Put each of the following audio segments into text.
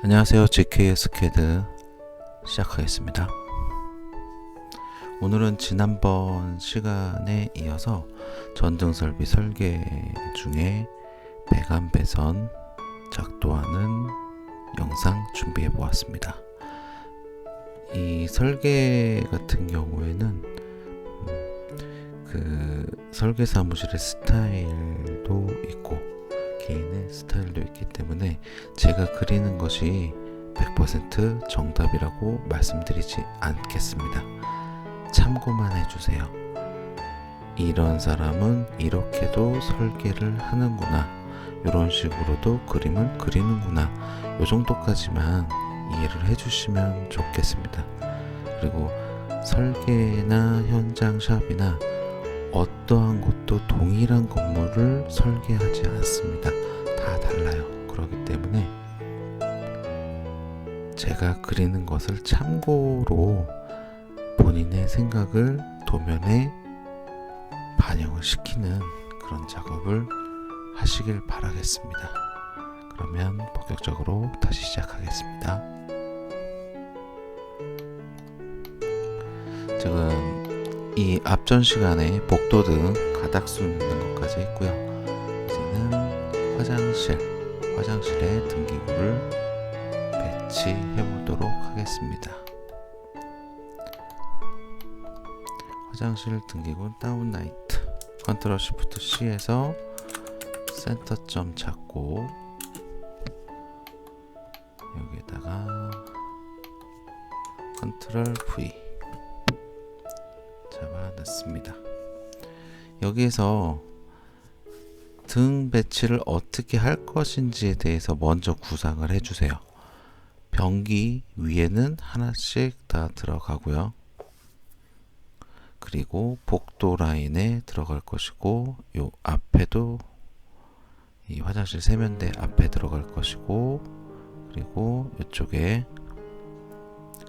안녕하세요. GKSCAD 시작하겠습니다. 오늘은 지난번 시간에 이어서 전등설비 설계 중에 배관 배선 작동하는 영상 준비해 보았습니다. 이 설계 같은 경우에는 그 설계 사무실의 스타일도 있고 개인의 스타일도 있기 때문에 제가 그리는 것이 100% 정답이라고 말씀드리지 않겠습니다. 참고만 해주세요. 이런 사람은 이렇게도 설계를 하는구나, 이런 식으로도 그림을 그리는구나, 이 정도까지만 이해를 해주시면 좋겠습니다. 그리고 설계나 현장 샵이나 어떠한 곳도 동일한 건물을 설계하지 않습니다. 다 달라요. 그렇기 때문에 제가 그리는 것을 참고로 본인의 생각을 도면에 반영을 시키는 그런 작업을 하시길 바라겠습니다. 그러면 본격적으로 다시 시작하겠습니다. 지금 이 앞전 시간에 복도등 가닥수 넣는 것까지 했고요. 이제는 화장실에 등기구를 배치해 보도록 하겠습니다. 화장실 등기구 다운라이트, 컨트롤 시프트 C에서 센터점 찾고 여기에다가 컨트롤 V 잡아 넣습니다. 여기에서 등 배치를 어떻게 할 것인지에 대해서 먼저 구상을 해주세요. 변기 위에는 하나씩 다 들어가고요. 그리고 복도 라인에 들어갈 것이고, 요 앞에도 이 화장실 세면대 앞에 들어갈 것이고, 그리고 이쪽에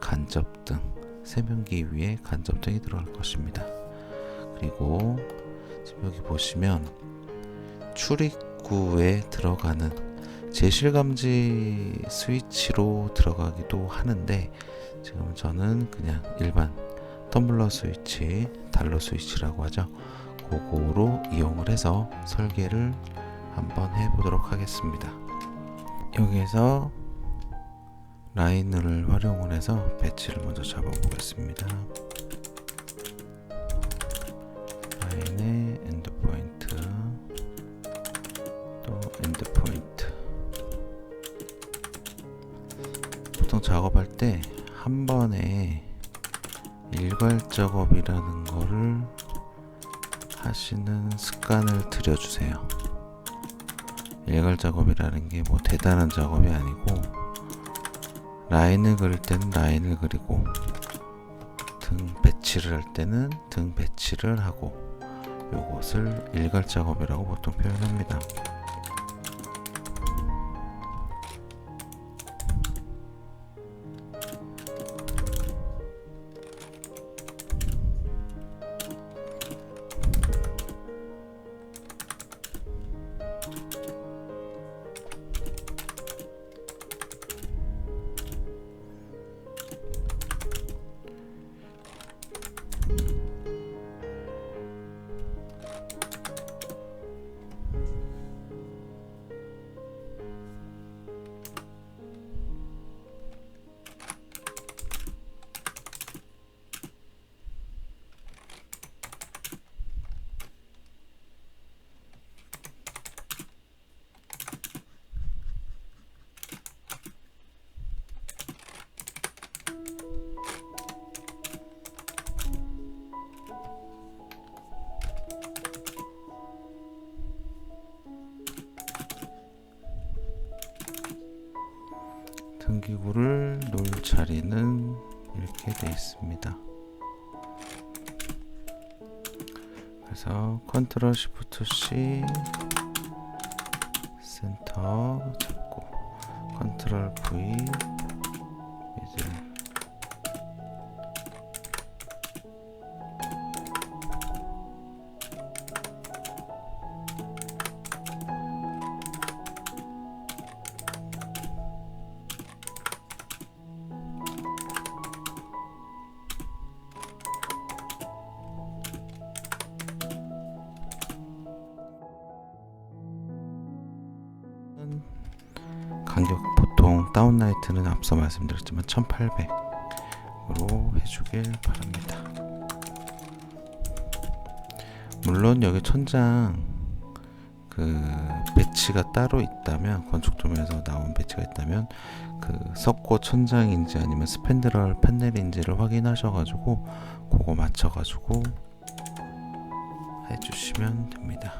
간접등, 세면기 위에 간접등이 들어갈 것입니다. 그리고 지금 여기 보시면 출입구에 들어가는 제실감지 스위치로 들어가기도 하는데, 지금 저는 그냥 일반 텀블러 스위치, 달러 스위치라고 하죠. 그거로 이용을 해서 설계를 한번 해보도록 하겠습니다. 여기에서 라인을 활용을 해서 배치를 먼저 잡아보겠습니다. 라인의 엔드포인트, 또 엔드포인트. 보통 작업할 때 한 번에 일괄 작업이라는 거를 하시는 습관을 들여주세요. 일괄 작업이라는 게 뭐 대단한 작업이 아니고, 라인을 그릴 때는 라인을 그리고 등 배치를 할 때는 등 배치를 하고, 요것을 일괄 작업이라고 보통 표현합니다. 등기구를 놓을 자리는 이렇게 되어 있습니다. 그래서 컨트롤 시프트 C 센터 잡고 컨트롤 V 이제 간격 보통 다운라이트는 앞서 말씀드렸지만 1800으로 해주길 바랍니다. 물론 여기 천장 그 배치가 따로 있다면, 건축도면에서 나온 배치가 있다면 그 석고 천장인지 아니면 스팬드럴 패널인지를 확인하셔가지고 그거 맞춰가지고 해주시면 됩니다.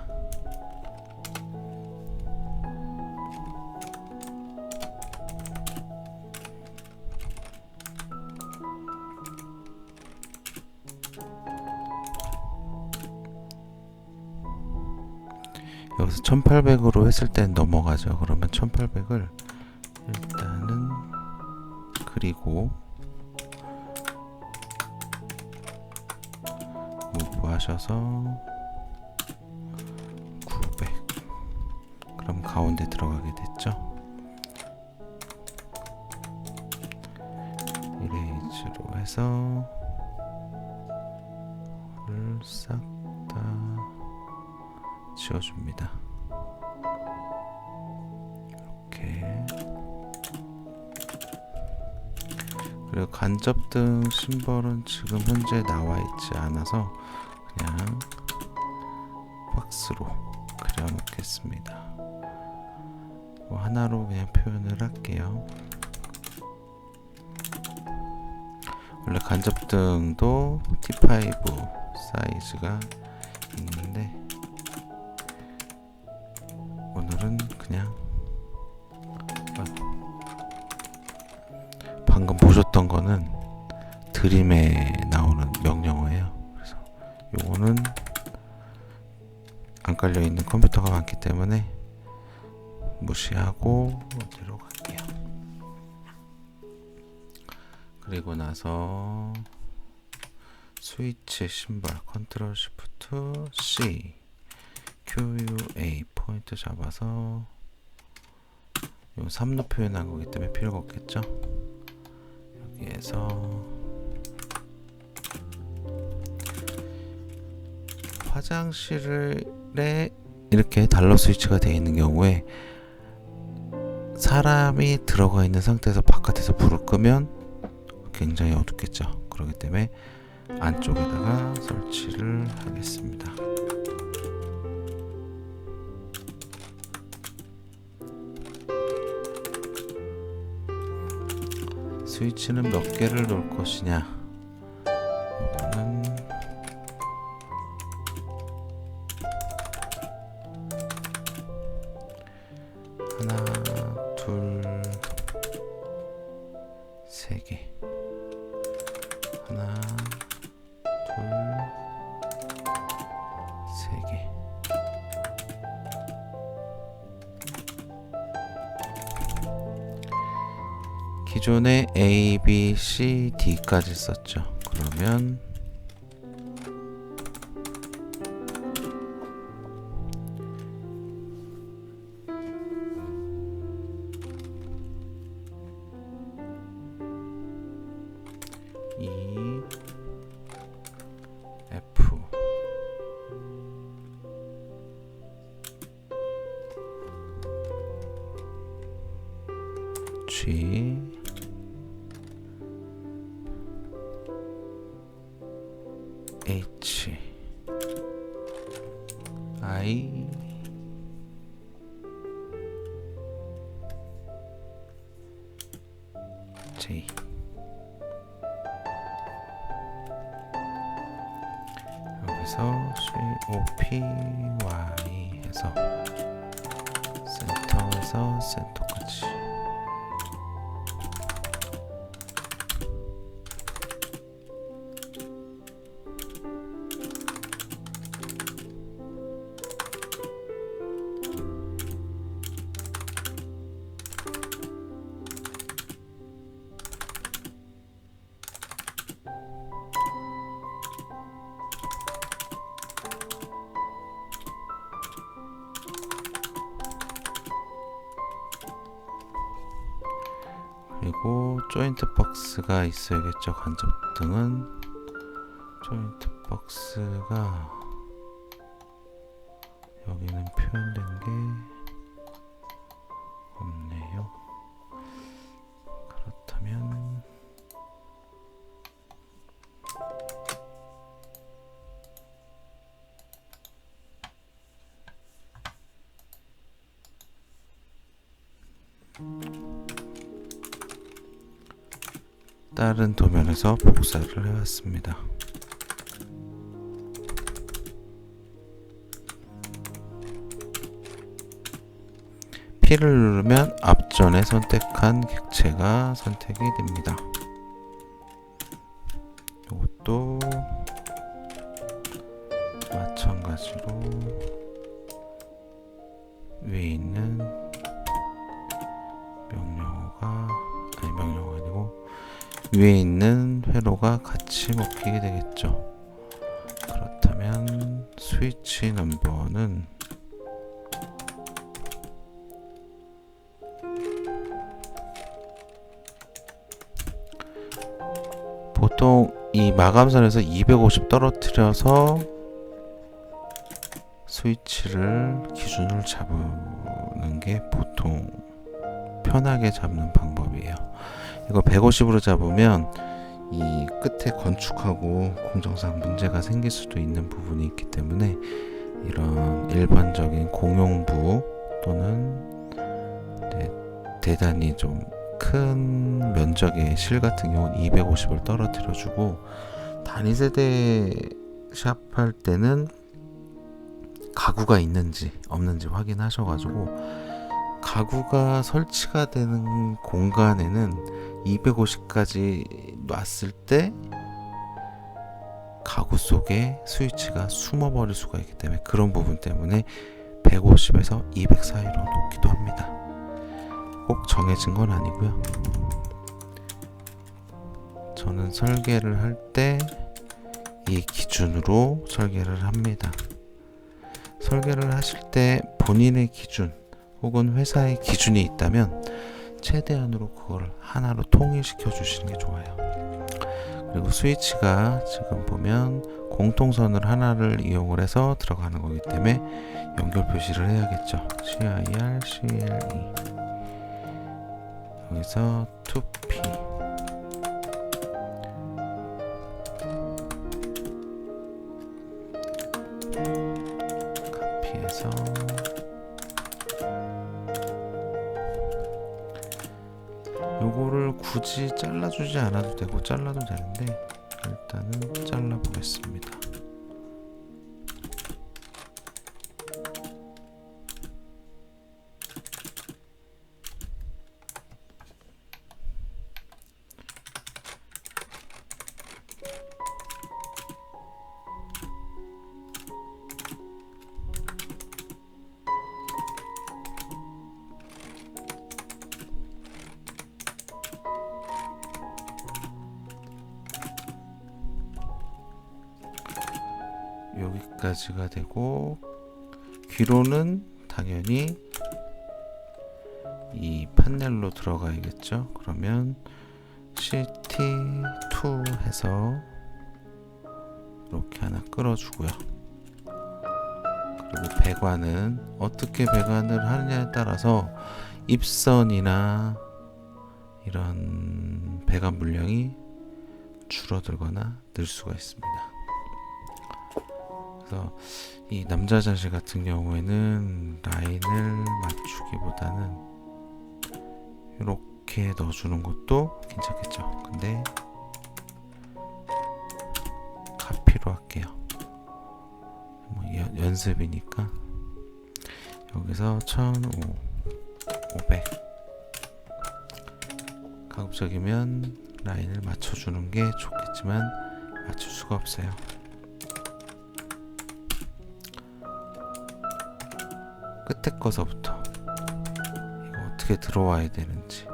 여기서 1800으로 했을 땐 넘어가죠. 그러면 1800을 일단은 그리고 무브 하셔서 900, 그럼 가운데 들어가게 됐죠. 이레이즈로 해서 를 싹 다 지워줍니다. 이렇게. 그리고 간접등 심벌은 지금 현재 나와 있지 않아서 그냥 박스로 그려 놓겠습니다. 하나로 그냥 표현을 할게요. 원래 간접등도 T5 사이즈가 있는데 오늘은 그냥 방금 보셨던 거는 드림에 나오는 명령어예요. 그래서 요거는 안 깔려 있는 컴퓨터가 많기 때문에 무시하고 어디로 갈게요. 그리고 나서 스위치 심벌 컨트롤 시프트 C QUA 포인트 잡아서 요 3로 표현한 거기 때문에 필요가 없겠죠. 여기에서 화장실에 이렇게 달러 스위치가 되어 있는 경우에 사람이 들어가 있는 상태에서 바깥에서 불을 끄면 굉장히 어둡겠죠. 그렇기 때문에 안쪽에다가 설치를 하겠습니다. 스위치는 몇 개를 놓을 것이냐, 이거는 하나, 둘, 세 개. 하나, 둘, 세 개. 기존에 A, B, C, D까지 썼죠. 그러면 E, F, G, H, I, J. 여기서 COPY 해서 센터에서 센터까지. 그리고 조인트 박스가 있어야겠죠. 간접등은 조인트 박스가 여기는 표현된 게 없네요. 다른 도면에서 복사를 해왔습니다. P를 누르면 앞전에 선택한 객체가 선택이 됩니다. 이것도 마찬가지로 위에 있는 명령어가 아니고 위에 있는 회로가 같이 먹히게 되겠죠. 그렇다면 스위치 넘버는 보통 이 마감선에서 250 떨어뜨려서 스위치를 기준을 잡는 게 보통 편하게 잡는 방법이에요. 이거 150으로 잡으면 이 끝에 건축하고 공정상 문제가 생길 수도 있는 부분이 있기 때문에 이런 일반적인 공용부 또는 대단히 좀 큰 면적의 실 같은 경우는 250을 떨어뜨려 주고, 단위 세대 샵 할 때는 가구가 있는지 없는지 확인하셔가지고, 가구가 설치가 되는 공간에는 250까지 놨을 때 가구 속에 스위치가 숨어버릴 수가 있기 때문에 그런 부분 때문에 150에서 200 사이로 놓기도 합니다. 꼭 정해진 건 아니고요. 저는 설계를 할 때 이 기준으로 설계를 합니다. 설계를 하실 때 본인의 기준 혹은 회사의 기준이 있다면 최대한으로 그걸 하나로 통일시켜 주시는 게 좋아요. 그리고 스위치가 지금 보면 공통선을 하나를 이용을 해서 들어가는 거기 때문에 연결 표시를 해야겠죠. CIR, CLE 여기서 2P 카피해서 요거를 굳이 잘라주지 않아도 되고 잘라도 되는데 일단은 잘라 보겠습니다. 여기까지가 되고, 귀로는 당연히 이 판넬로 들어가야겠죠. 그러면 CT2 해서 이렇게 하나 끌어주고요. 그리고 배관은 어떻게 배관을 하느냐에 따라서 입선이나 이런 배관 물량이 줄어들거나 늘 수가 있습니다. 그래서 이 남자 자실 같은 경우에는 라인을 맞추기보다는 이렇게 넣어주는 것도 괜찮겠죠. 근데 카피로 할게요. 뭐 연습이니까 여기서 1500 가급적이면 라인을 맞춰주는 게 좋겠지만 맞출 수가 없어요. 끝에 거서부터 이거 어떻게 들어와야 되는지,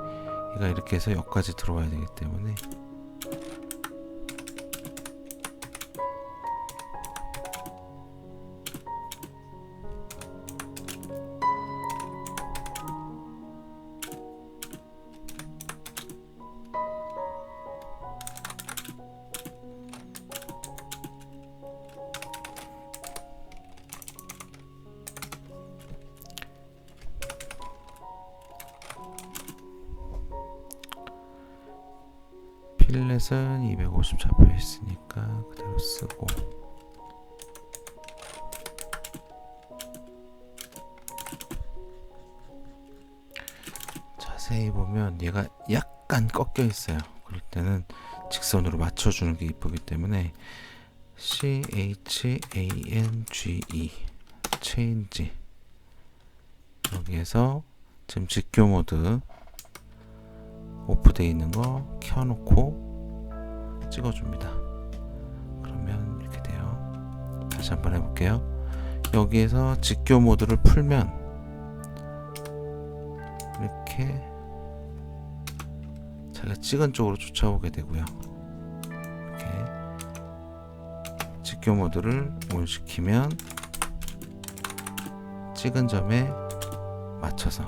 얘가 이렇게 해서 여기까지 들어와야 되기 때문에 필렛은 250 잡혀 있으니까 그대로 쓰고, 자세히 보면 얘가 약간 꺾여 있어요. 그럴 때는 직선으로 맞춰주는 게 이쁘기 때문에 CHANGE change, 여기에서 지금 직교 모드 오프되어 있는 거 켜놓고 찍어줍니다. 그러면 이렇게 돼요. 다시 한번 해볼게요. 여기에서 직교 모드를 풀면 이렇게 자기가 찍은 쪽으로 쫓아오게 되고요. 이렇게 직교 모드를 온 시키면 찍은 점에 맞춰서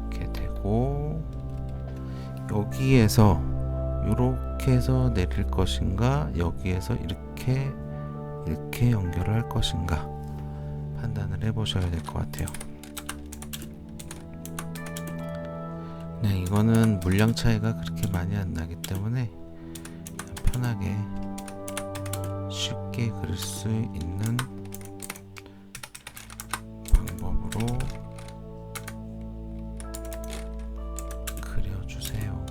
이렇게 되고, 여기에서 이렇게 해서 내릴 것인가, 여기에서 이렇게 연결을 할 것인가 판단을 해 보셔야 될 것 같아요. 네, 이거는 물량 차이가 그렇게 많이 안 나기 때문에 편하게 쉽게 그릴 수 있는 방법으로 그려주세요.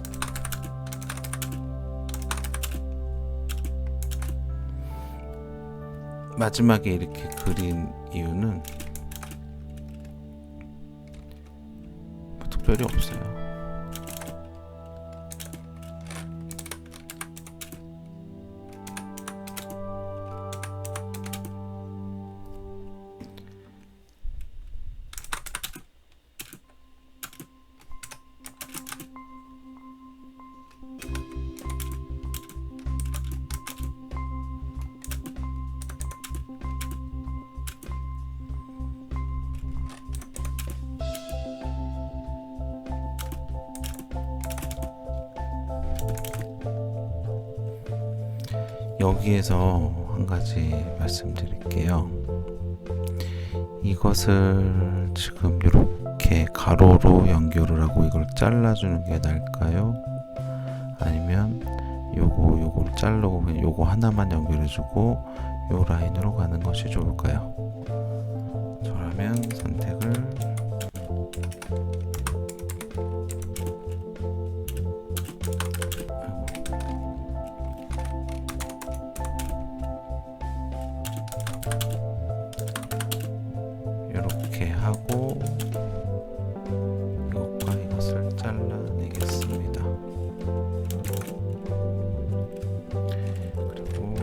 마지막에 이렇게 그린 이유는 뭐 특별히 없어요. 여기에서 한 가지 말씀드릴게요. 이것을 지금 이렇게 가로로 연결을 하고 이걸 잘라주는 게 나을까요? 아니면 요거를 자르고 그냥 요거 하나만 연결해주고 요 라인으로 가는 것이 좋을까요? 저라면 선택을 이렇게 하고 이것과 이것을 잘라내겠습니다. 그리고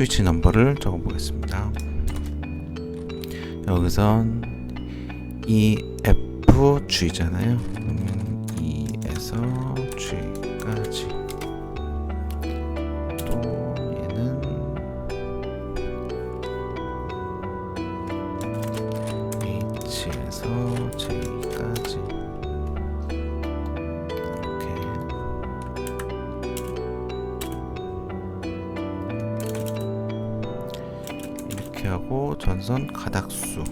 스위치 넘버를 적어 보겠습니다. 여기선 EFG잖아요. 그러면 E에서 G까지. 또 얘는 H에서 J까지. 이렇게 하고 전선 가닥수,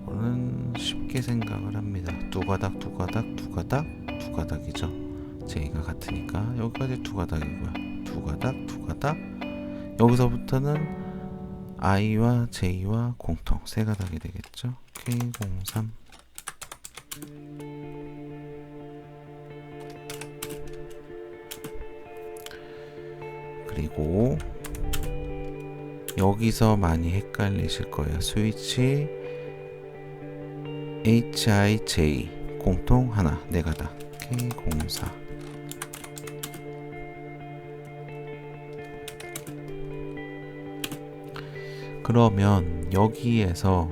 이거는 쉽게 생각을 합니다. 두 가닥, 두 가닥, 두 가닥, 두 가닥이죠. J가 같으니까 여기까지 두 가닥이고요. 두 가닥, 두 가닥. 여기서부터는 I와 J와 공통 세 가닥이 되겠죠. K03. 그리고 여기서 많이 헷갈리실 거예요. 스위치 HIJ 공통 하나, 네 가닥 K04. 그러면 여기에서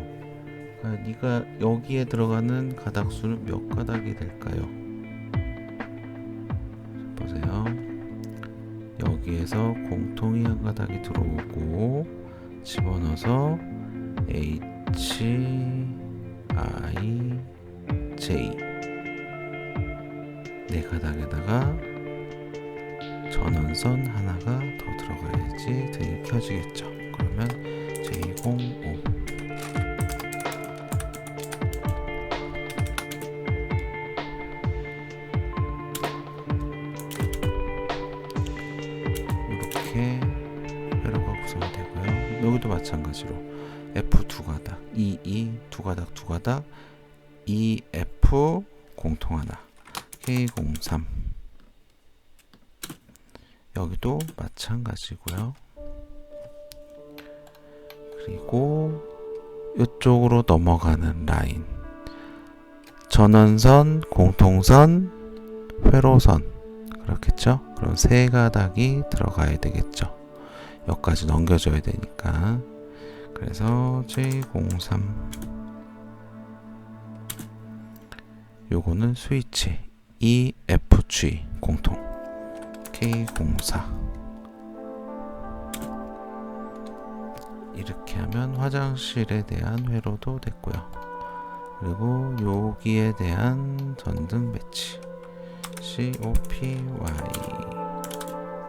네가 여기에 들어가는 가닥 수는 몇 가닥이 될까요? 보세요. 여기에서 공통이 한 가닥이 들어오고 집어넣어서 H, I, J 네 가닥에다가 전원선 하나가 더 들어가야지 등이 켜지겠죠. 그러면 J05. 이렇게 회로가 구성이 되고요. 여기도 마찬가지로 F 두 가닥, EE 두 가닥, 두 가닥, EF 공통 하나, K03. 여기도 마찬가지고요. 그리고 이쪽으로 넘어가는 라인, 전원선, 공통선, 회로선, 그렇겠죠? 그럼 세 가닥이 들어가야 되겠죠. 여기까지 넘겨줘야 되니까. 그래서 J03. 요거는 스위치 EFG 공통 K04. 이렇게 하면 화장실에 대한 회로도 됐고요. 그리고 여기에 대한 전등 배치 COPY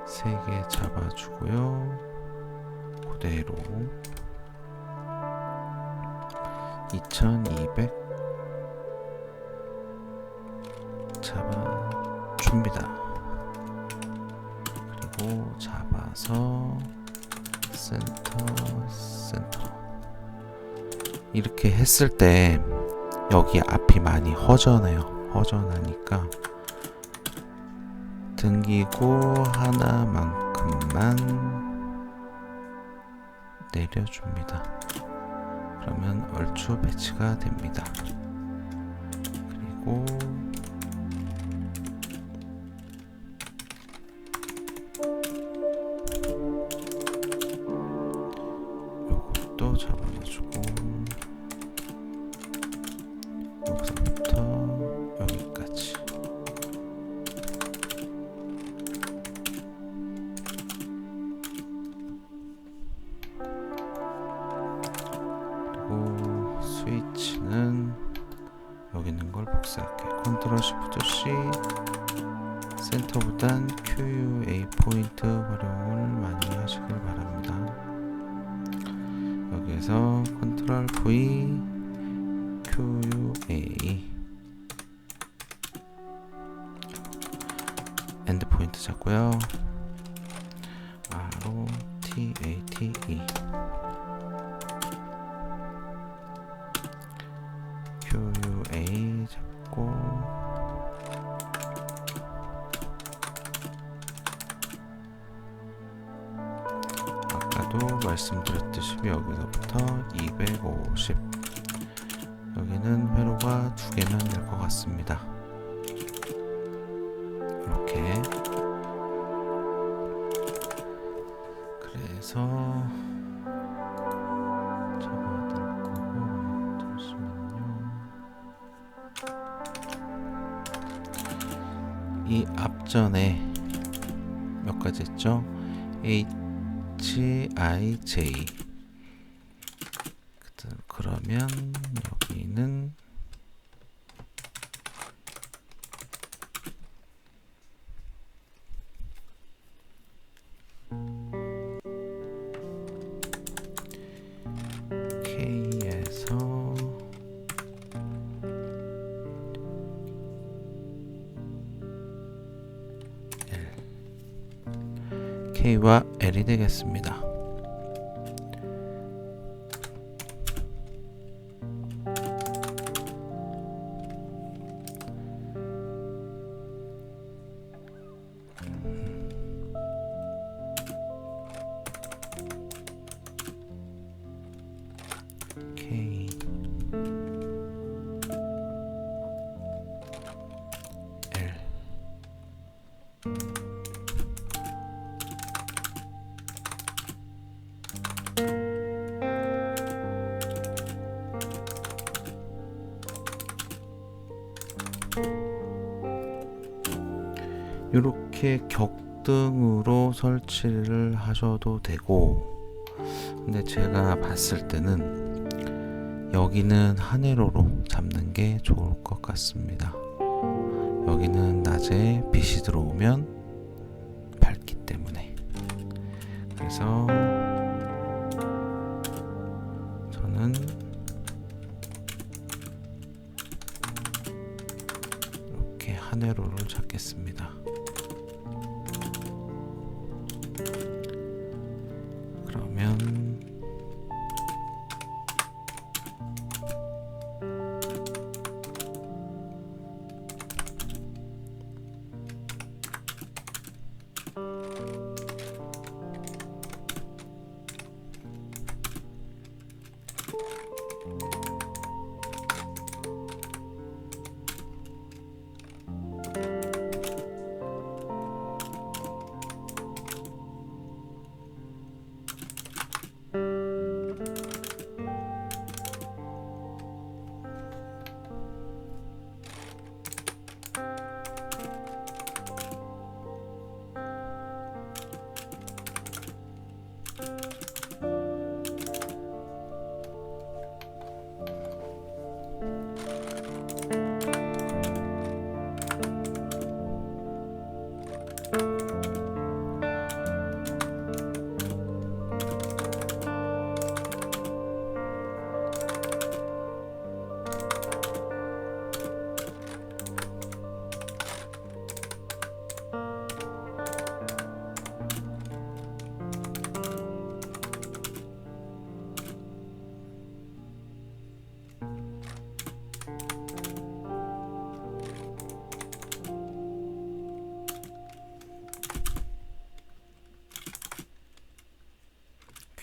세 개 잡아주고요. 그대로 2200 잡아줍니다. 그리고 잡아서 센터 이렇게 했을 때 여기 앞이 많이 허전하니까 등기구 하나만큼만 내려줍니다. 그러면 얼추 배치가 됩니다. 그리고 요것도 잡아주고 여기서부터 여기까지. 그리고 스위치는 여기 있는 걸 복사할게요. 컨트롤 시프트 C. 센터보단 QUA 포인트 활용을 많이 하시길 바랍니다. 여기에서 컨트롤 V QUA 엔드 포인트 잡고요. ROTATE QUA 잡고 아까도 말씀드렸듯이 여기서부터 250 여기는 회로가 두 개면 될 것 같습니다. 이렇게 해서 잡아둘 거고, 잠시만요. 이 앞전에 몇 가지 했죠? HIJ. 그러면 여기는 K에서 L, K와 L이 되겠습니다. K L 이렇게 격등으로 설치를 하셔도 되고, 근데 제가 봤을 때는 여기는 한 회로로 잡는 게 좋을 것 같습니다. 여기는 낮에 빛이 들어오면 밝기 때문에. 그래서 저는 이렇게 한 회로를 잡겠습니다. 그러면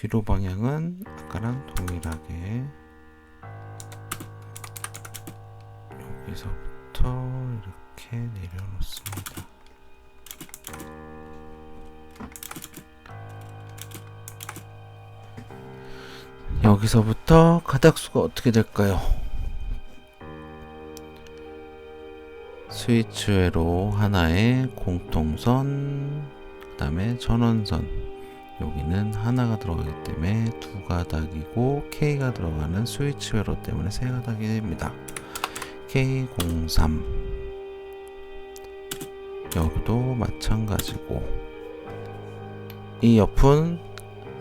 귀로 방향은 아까랑 동일하게 여기서부터 이렇게 내려놓습니다. 여기서부터 가닥수가 어떻게 될까요? 스위치회로 하나의 공통선, 그 다음에 전원선, 여기는 하나가 들어가기 때문에 두 가닥이고, K가 들어가는 스위치 회로 때문에 세 가닥이 됩니다. K03 여기도 마찬가지고, 이 옆은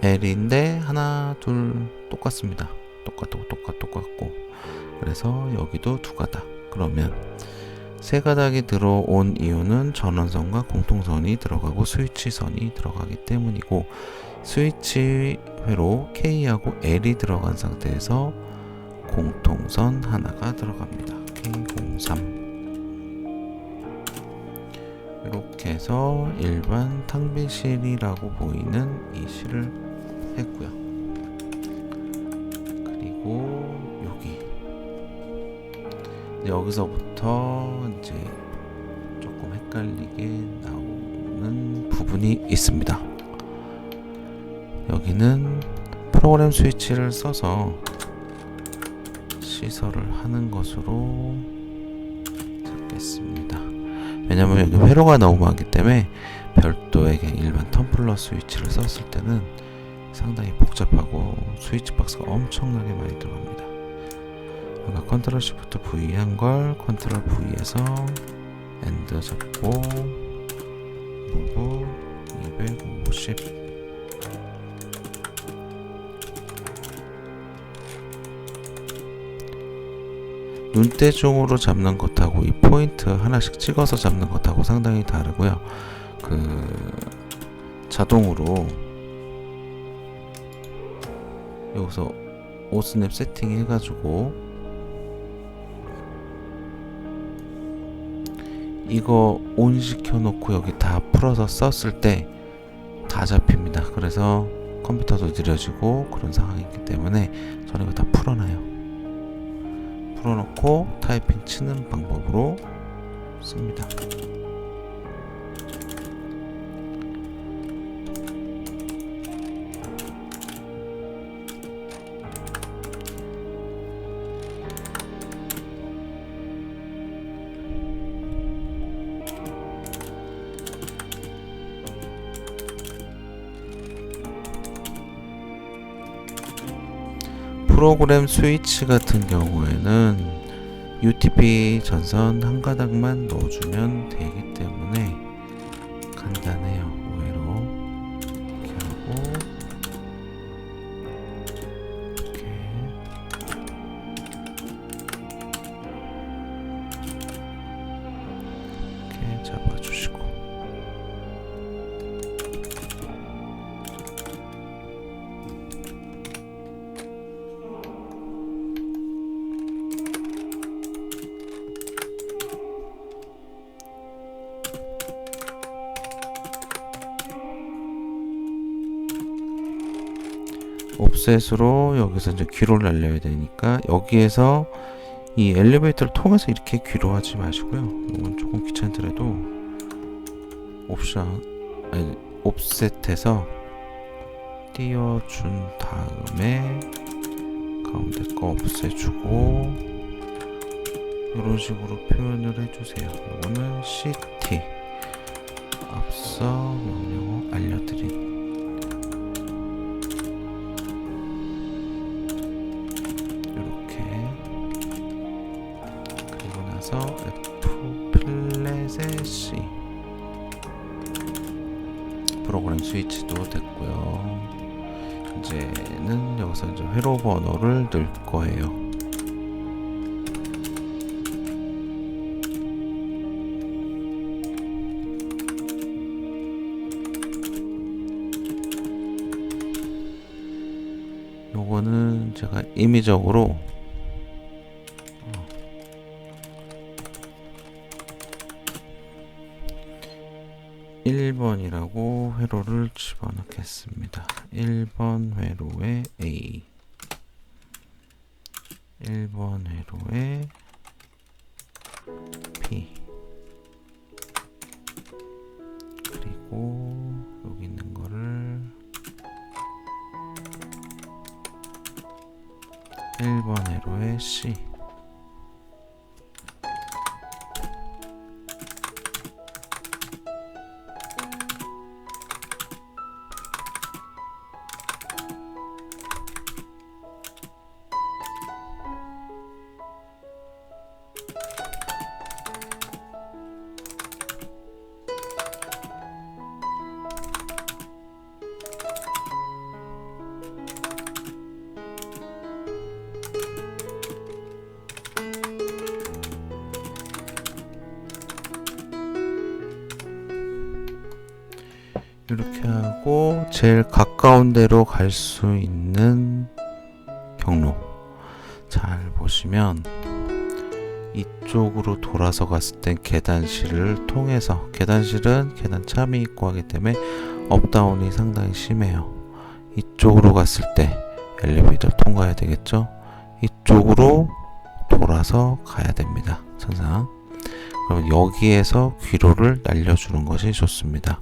L인데 하나 둘 똑같습니다. 똑같고 그래서 여기도 두 가닥. 그러면 세 가닥이 들어온 이유는 전원선과 공통선이 들어가고 스위치선이 들어가기 때문이고, 스위치 회로 K하고 L이 들어간 상태에서 공통선 하나가 들어갑니다. K03 이렇게 해서 일반 탕비실이라고 보이는 이 실을 했고요. 그리고 여기서부터 이제 조금 헷갈리게 나오는 부분이 있습니다. 여기는 프로그램 스위치를 써서 시설을 하는 것으로 잡겠습니다. 왜냐면 여기 회로가 너무 많기 때문에 별도의 일반 텀블러 스위치를 썼을 때는 상당히 복잡하고 스위치 박스가 엄청나게 많이 들어갑니다. 그러니까 컨트롤 시프트 V 한 걸 컨트롤 V에서 엔드 잡고 무브 250 눈대중으로 잡는 것하고 이 포인트 하나씩 찍어서 잡는 것하고 상당히 다르고요. 자동으로 여기서 오스냅 세팅 해가지고 이거 온 시켜놓고 여기 다 풀어서 썼을 때 다 잡힙니다. 그래서 컴퓨터도 느려지고 그런 상황이기 때문에 저는 이거 다 풀어놔요. 풀어놓고 타이핑 치는 방법으로 씁니다. 프로그램 스위치 같은 경우에는 UTP 전선 한 가닥만 넣어주면 되기 때문에 간단해요. 의외로 이렇게 하고 이렇게 잡아주시고 옵셋으로 여기서 이제 귀로를 날려야 되니까 여기에서 이 엘리베이터를 통해서 이렇게 귀로 하지 마시고요. 이건 조금 귀찮더라도 옵셋해서 띄워준 다음에 가운데 거 없애주고 이런 식으로 표현을 해주세요. 이거는 CT 앞서 명령어 알려드린 F 필렛의 C 프로그램 스위치도 됐고요. 이제는 여기서 이제 회로 번호를 넣을 거예요. 요거는 제가 임의적으로 1번이라고 회로를 집어넣겠습니다. 1번 회로에 A 1번 회로에 P 그리고 여기 있는 거를 1번 회로에 C 이렇게 하고 제일 가까운 데로 갈 수 있는 경로 잘 보시면 이쪽으로 돌아서 갔을 땐 계단실을 통해서 계단실은 계단 참이 있고 하기 때문에 업다운이 상당히 심해요. 이쪽으로 갔을 때 엘리베이터 통과해야 되겠죠. 이쪽으로 돌아서 가야 됩니다. 항상 그럼 여기에서 귀로를 날려주는 것이 좋습니다.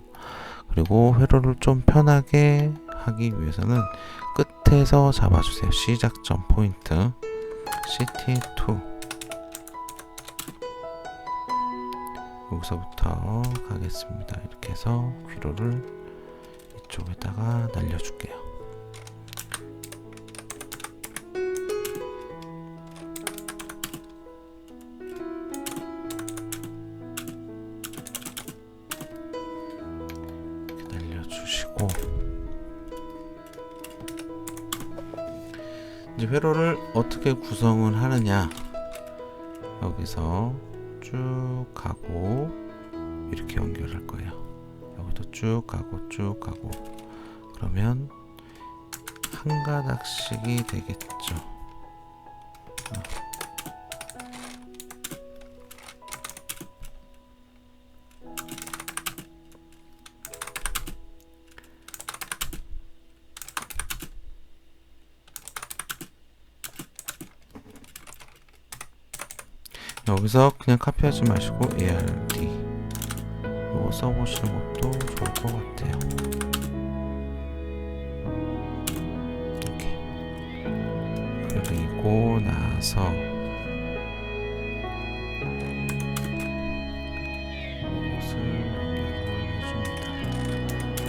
그리고 회로를 좀 편하게 하기 위해서는 끝에서 잡아주세요. 시작점 포인트 CT2 여기서부터 가겠습니다. 이렇게 해서 귀로를 이쪽에다가 날려줄게요. 이렇게 날려주시고 이제 회로를 어떻게 구성을 하느냐, 여기서 쭉 가고 이렇게 연결할 거예요. 여기도 쭉 가고 그러면 한 가닥씩이 되겠죠. 여기서 그냥 카피하지 마시고 ART 이거 써보시는 것도 좋을 것 같아요. 이렇게. 그리고 나서 이것을 연결해줍니다.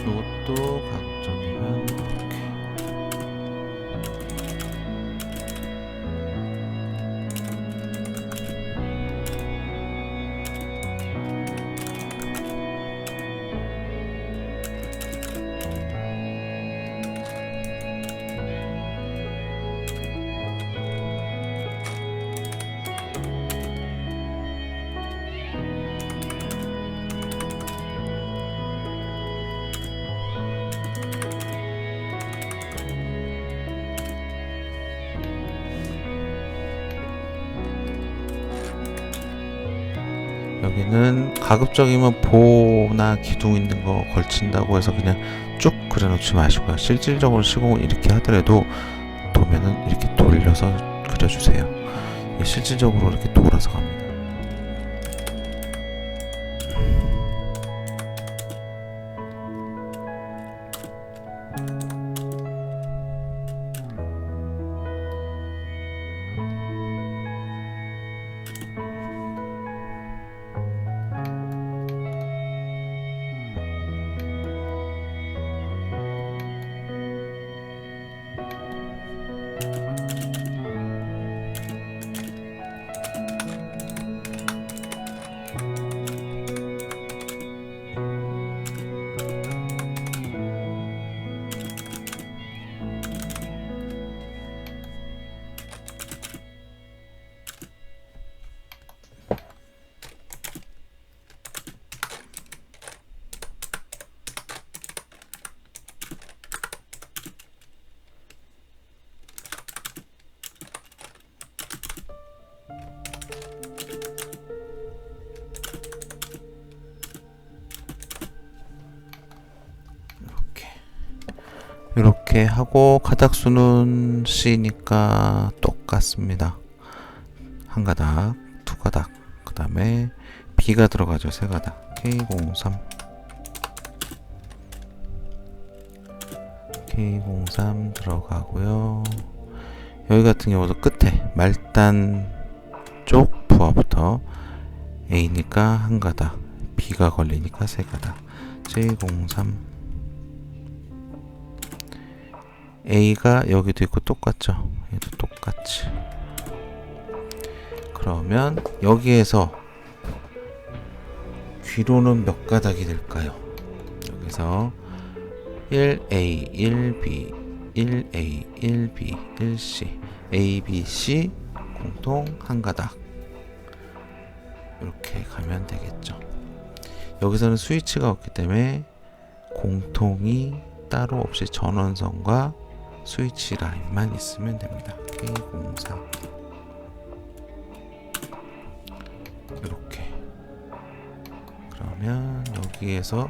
이것도 가급적이면 이렇게. 여기는 가급적이면 보나 기둥 있는 거 걸친다고 해서 그냥 쭉 그려놓지 마시고요. 실질적으로 시공을 이렇게 하더라도 도면은 이렇게 돌려서 그려주세요. 실질적으로 이렇게 돌아서 갑니다. 이렇게 하고 가닥수는 C니까 똑같습니다. 한 가닥, 두 가닥, 그 다음에 B가 들어가죠. 세 가닥. K03 들어가고요. 여기 같은 경우도 끝에 말단 쪽 부하부터 A니까 한 가닥, B가 걸리니까 세 가닥. J03 A가 여기도 있고 똑같죠. 얘도 똑같이. 그러면 여기에서 귀로는 몇 가닥이 될까요? 여기서 1A, 1B, 1A, 1B, 1C, A, B, C 공통 한 가닥. 이렇게 가면 되겠죠. 여기서는 스위치가 없기 때문에 공통이 따로 없이 전원선과 스위치 라인만 있으면 됩니다. K04 이렇게. 그러면 여기에서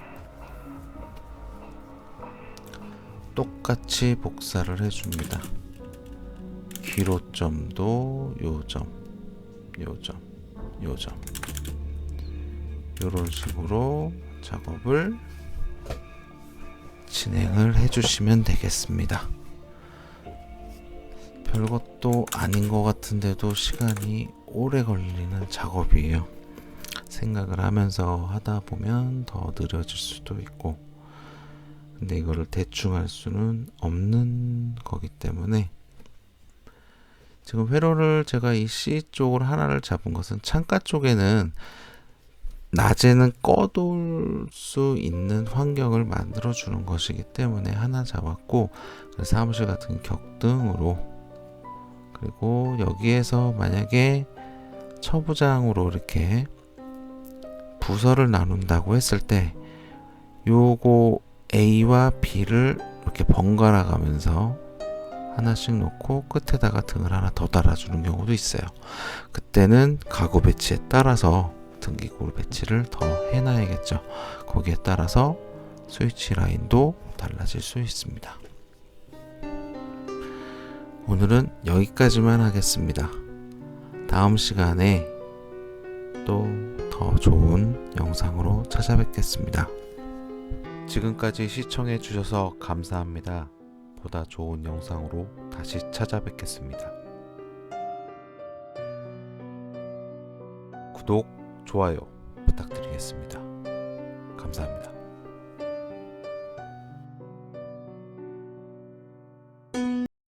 똑같이 복사를 해줍니다. 기로점도 요점, 요점, 요점 이런 식으로 작업을 진행을 해주시면 되겠습니다. 별것도 아닌 것 같은데도 시간이 오래 걸리는 작업이에요. 생각을 하면서 하다 보면 더 느려질 수도 있고, 근데 이거를 대충 할 수는 없는 거기 때문에 지금 회로를 제가 이 C 쪽을 하나를 잡은 것은 창가 쪽에는 낮에는 꺼둘 수 있는 환경을 만들어 주는 것이기 때문에 하나 잡았고, 사무실 같은 격등으로, 그리고 여기에서 만약에 처부장으로 이렇게 부서를 나눈다고 했을 때 요거 A와 B를 이렇게 번갈아 가면서 하나씩 놓고 끝에다가 등을 하나 더 달아주는 경우도 있어요. 그때는 가구 배치에 따라서 등기구 배치를 더 해놔야겠죠. 거기에 따라서 스위치 라인도 달라질 수 있습니다. 오늘은 여기까지만 하겠습니다. 다음 시간에 또 더 좋은 영상으로 찾아뵙겠습니다. 지금까지 시청해 주셔서 감사합니다. 보다 좋은 영상으로 다시 찾아뵙겠습니다. 구독, 좋아요 부탁드리겠습니다. 감사합니다.